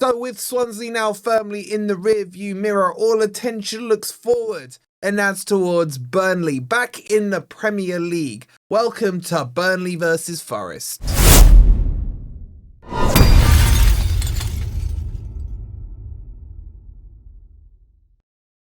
So with Swansea now firmly in the rearview mirror, all attention looks forward, and that's towards Burnley, back in the Premier League. Welcome to Burnley versus Forest.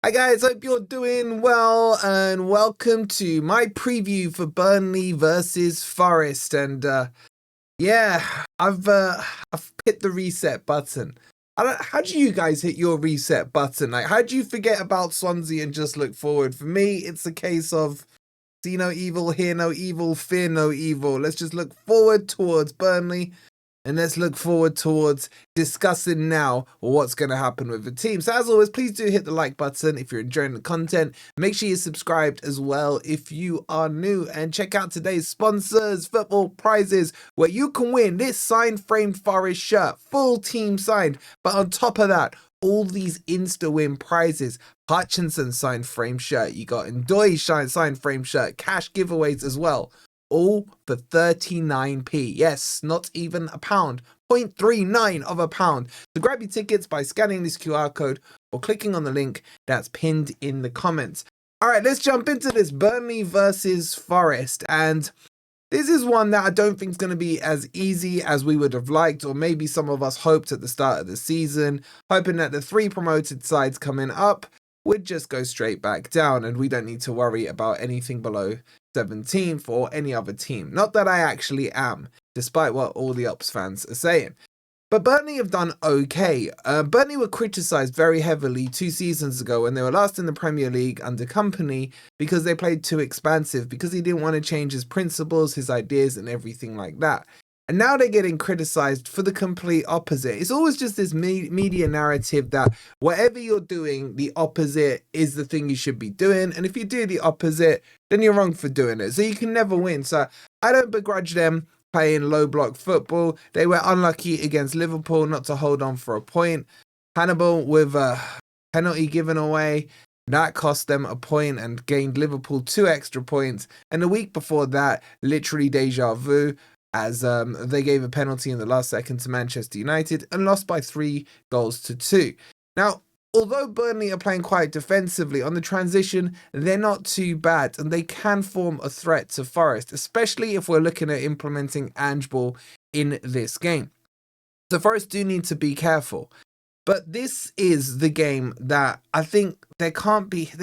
Hi guys, hope you're doing well, and welcome to my preview for Burnley versus Forest. And yeah, I've hit the reset button. How do you guys hit your reset button? Like, how do you forget about Swansea and just look forward? For me, it's a case of see no evil, hear no evil, fear no evil. Let's just look forward towards Burnley, and let's look forward towards discussing now what's going to happen with the team. So as always, please do hit the like button if you're enjoying the content. Make sure you're subscribed as well if you are new. And check out today's sponsors, Football Prizes, where you can win this signed framed Forest shirt, full team signed. But on top of that, all these insta-win prizes. Hutchinson signed frame shirt. You got Ndoye signed frame shirt. Cash giveaways as well. All for 39p. Yes, not even a pound. 0.39 of a pound. So grab your tickets by scanning this QR code or clicking on the link that's pinned in the comments. All right, let's jump into this Burnley versus Forest. And this is one that I don't think is going to be as easy as we would have liked, or maybe some of us hoped at the start of the season, hoping that the three promoted sides coming up would just go straight back down and we don't need to worry about anything below 17th or any other team. Not that I actually am, despite what all the Ops fans are saying. But Burnley have done okay. Burnley were criticised very heavily 2 seasons ago when they were last in the Premier League under Company because they played too expansive, because he didn't want to change his principles, his ideas and everything like that. And now they're getting criticised for the complete opposite. It's always just this media narrative that whatever you're doing, the opposite is the thing you should be doing. And if you do the opposite, then you're wrong for doing it. So you can never win. So I don't begrudge them playing low block football. They were unlucky against Liverpool not to hold on for a point. Hannibal with a penalty given away. That cost them a point and gained Liverpool 2 extra points. And the week before that, literally deja vu, as they gave a penalty in the last second to Manchester United and lost by 3-2. Now, although Burnley are playing quite defensively on the transition, they're not too bad and they can form a threat to Forest, especially if we're looking at implementing Angeball in this game. So Forest do need to be careful. But this is the game that I think there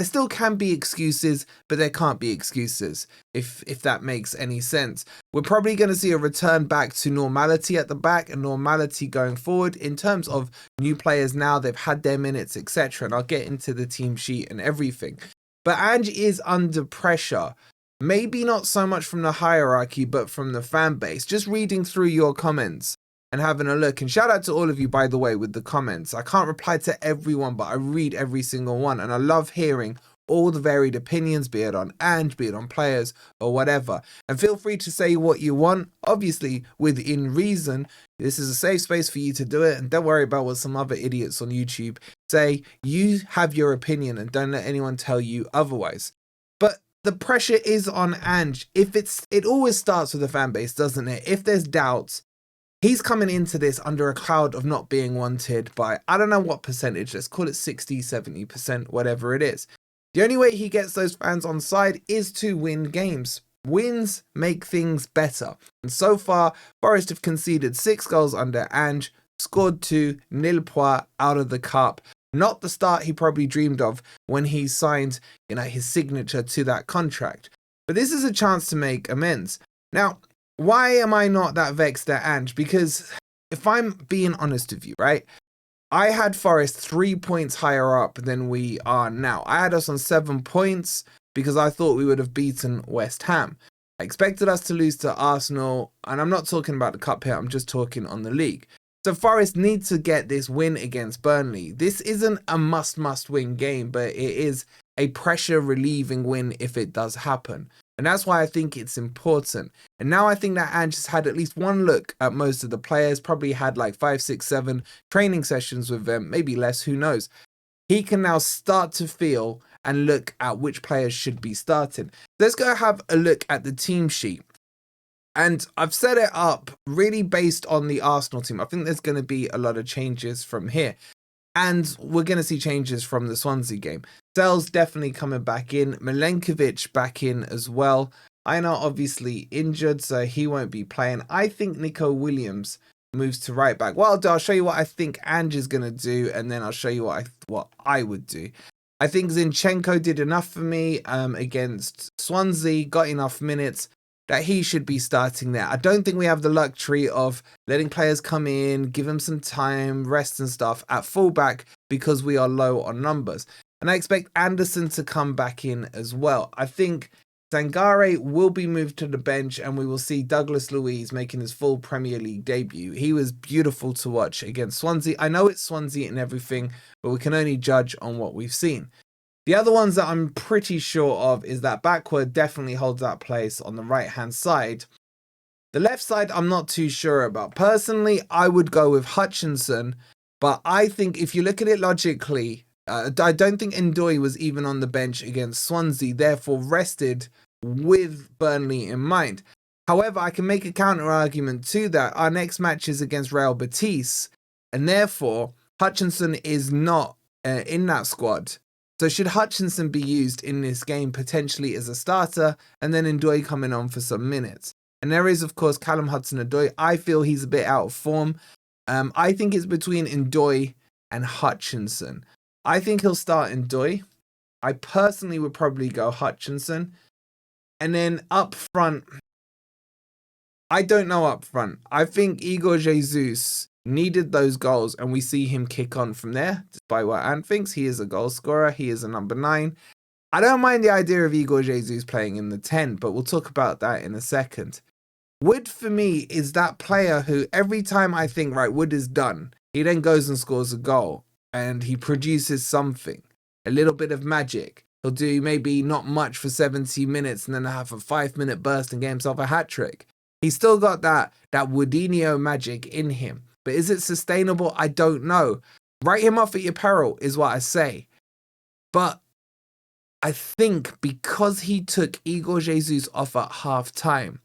still can be excuses, but there can't be excuses, if that makes any sense. We're probably going to see a return back to normality at the back and normality going forward in terms of new players now. They've had their minutes, etc. And I'll get into the team sheet and everything. But Ange is under pressure. Maybe not so much from the hierarchy, but from the fan base. Just reading through your comments and having a look, and shout out to all of you, by the way, with the comments. I can't reply to everyone, but I read every single one, and I love hearing all the varied opinions, be it on Ange, be it on players, or whatever. And feel free to say what you want, obviously within reason. This is a safe space for you to do it, and don't worry about what some other idiots on YouTube say. You have your opinion, and don't let anyone tell you otherwise. But the pressure is on Ange. It always starts with the fan base, doesn't it? If there's doubts, he's coming into this under a cloud of not being wanted by, I don't know what percentage, let's call it 60, 70%, whatever it is. The only way he gets those fans on side is to win games. Wins make things better. And so far, Forest have conceded 6 goals under Ange, scored 2, nil points out of the cup. Not the start he probably dreamed of when he signed, his signature to that contract. But this is a chance to make amends. Now, why am I not that vexed at Ange? Because if I'm being honest with you, right, I had Forest 3 points higher up than we are now. I had us on 7 points because I thought we would have beaten West Ham. I expected us to lose to Arsenal, and I'm not talking about the cup here, I'm just talking on the league. So Forest need to get this win against Burnley. This isn't a must-win game, but it is a pressure-relieving win if it does happen. And that's why I think it's important. And now I think that Ange has had at least one look at most of the players, probably had like 5, 6, 7 training sessions with them, maybe less, who knows. He can now start to feel and look at which players should be starting. Let's go have a look at the team sheet. And I've set it up really based on the Arsenal team. I think there's going to be a lot of changes from here. And we're going to see changes from the Swansea game. Sel's definitely coming back in. Milenkovic back in as well. Aina obviously injured, so he won't be playing. I think Nico Williams moves to right back. Well, I'll show you what I think Ange is going to do, and then I'll show you what I would do. I think Zinchenko did enough for me against Swansea, got enough minutes that he should be starting there. I don't think we have the luxury of letting players come in, give them some time, rest and stuff at fullback because we are low on numbers. And I expect Anderson to come back in as well. I think Sangare will be moved to the bench and we will see Douglas Luiz making his full Premier League debut. He was beautiful to watch against Swansea. I know it's Swansea and everything, but we can only judge on what we've seen. The other ones that I'm pretty sure of is that Bakwa definitely holds that place on the right-hand side. The left side, I'm not too sure about. Personally, I would go with Hutchinson, but I think if you look at it logically, I don't think Ndoye was even on the bench against Swansea, therefore rested with Burnley in mind. However, I can make a counter-argument to that. Our next match is against Real Betis, and therefore, Hutchinson is not in that squad. So should Hutchinson be used in this game potentially as a starter and then Ndoye coming on for some minutes? And there is, of course, Callum Hudson-Odoi. I feel he's a bit out of form. I think it's between Ndoye and Hutchinson. I think he'll start Ndoye. I personally would probably go Hutchinson. And then up front, I don't know up front. I think Igor Jesus needed those goals and we see him kick on from there. Despite what Ant thinks, he is a goal scorer. He is a number 9. I don't mind the idea of Igor Jesus playing in the 10, but we'll talk about that in a second. Wood for me is that player who every time I think, right, Wood is done, he then goes and scores a goal and he produces something, a little bit of magic. He'll do maybe not much for 70 minutes and then have a 5-minute burst and get himself a hat-trick. He's still got that Woodinho magic in him. But is it sustainable? I don't know. Write him off at your peril is what I say. But I think because he took Igor Jesus off at half time,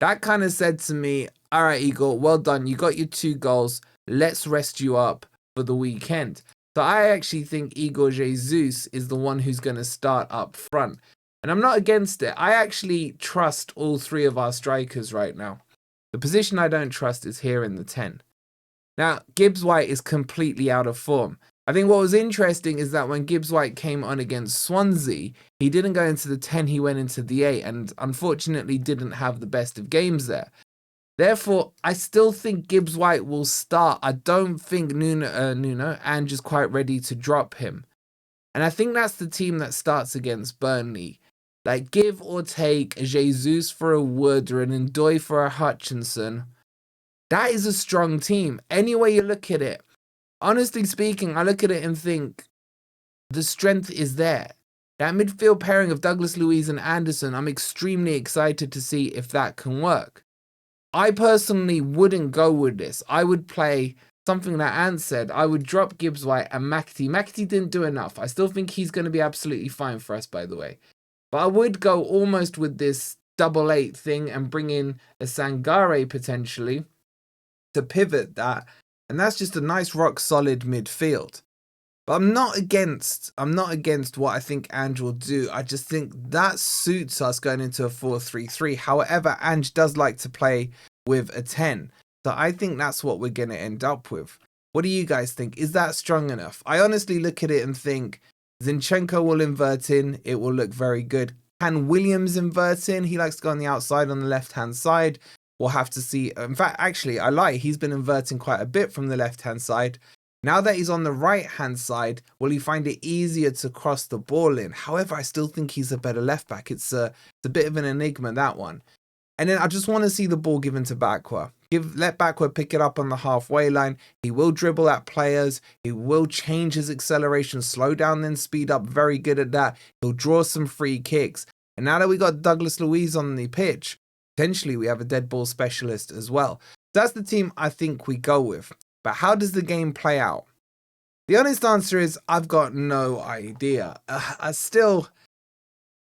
that kind of said to me, all right, Igor, well done. You got your 2 goals. Let's rest you up for the weekend. So I actually think Igor Jesus is the one who's going to start up front. And I'm not against it. I actually trust all 3 of our strikers right now. The position I don't trust is here in the 10. Now, Gibbs-White is completely out of form. I think what was interesting is that when Gibbs-White came on against Swansea, he didn't go into the 10, he went into the 8 and unfortunately didn't have the best of games there. Therefore, I still think Gibbs-White will start. I don't think Ange is quite ready to drop him. And I think that's the team that starts against Burnley. Like, give or take a Jesus for a Wood or an Ndoye for a Hutchinson. That is a strong team. Any way you look at it. Honestly speaking, I look at it and think the strength is there. That midfield pairing of Douglas Luiz and Anderson, I'm extremely excited to see if that can work. I personally wouldn't go with this. I would play something that Ant said. I would drop Gibbs-White and Makti. Makti didn't do enough. I still think he's going to be absolutely fine for us, by the way. But I would go almost with this 8-8 thing and bring in a Sangare potentially to pivot that, and that's just a nice rock solid midfield. But I'm not against what I think Ange will do. I just think that suits us going into a 4-3-3. However, Ange does like to play with a 10. So I think that's what we're going to end up with. What do you guys think? Is that strong enough? I honestly look at it and think Zinchenko will invert in. It will look very good. Can Williams invert in? He likes to go on the outside on the left-hand side. We'll have to see. In fact, actually, I lie. He's been inverting quite a bit from the left-hand side. Now that he's on the right-hand side, will he find it easier to cross the ball in? However, I still think he's a better left-back. It's a bit of an enigma, that one. And then I just want to see the ball given to Bakwa. Let Bakwa pick it up on the halfway line. He will dribble at players. He will change his acceleration, slow down, then speed up. Very good at that. He'll draw some free kicks. And now that we got Douglas Luiz on the pitch, potentially we have a dead ball specialist as well. That's the team I think we go with. But how does the game play out? The honest answer is I've got no idea. I feel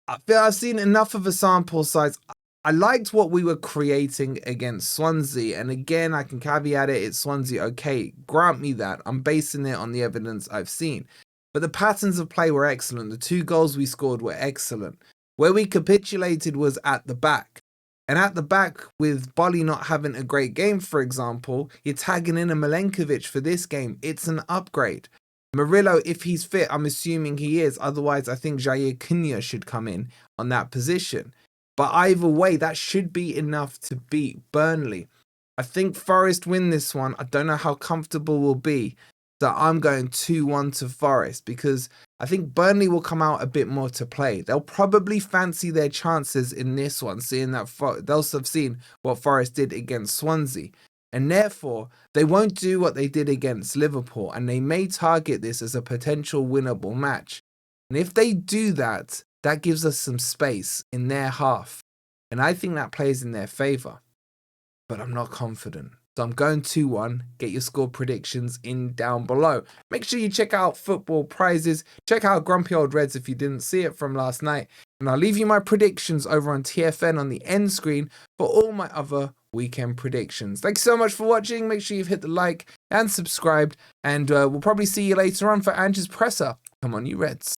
I've seen enough of a sample size. I liked what we were creating against Swansea. And again, I can caveat it, it's Swansea. Okay, grant me that. I'm basing it on the evidence I've seen. But the patterns of play were excellent. The 2 goals we scored were excellent. Where we capitulated was at the back. And at the back, with Bolly not having a great game, for example, you're tagging in a Milenkovic for this game. It's an upgrade. Murillo, if he's fit, I'm assuming he is. Otherwise, I think Jair Cunha should come in on that position. But either way, that should be enough to beat Burnley. I think Forest win this one. I don't know how comfortable we'll be. So I'm going 2-1 to Forest because I think Burnley will come out a bit more to play. They'll probably fancy their chances in this one, seeing that they'll have seen what Forest did against Swansea. And therefore, they won't do what they did against Liverpool, and they may target this as a potential winnable match. And if they do that, that gives us some space in their half. And I think that plays in their favour. But I'm not confident. So I'm going 2-1. Get your score predictions in down below. Make sure you check out Football Prizes. Check out Grumpy Old Reds if you didn't see it from last night. And I'll leave you my predictions over on TFN on the end screen for all my other weekend predictions. Thanks so much for watching. Make sure you've hit the like and subscribed. And we'll probably see you later on for Ange's presser. Come on, you Reds.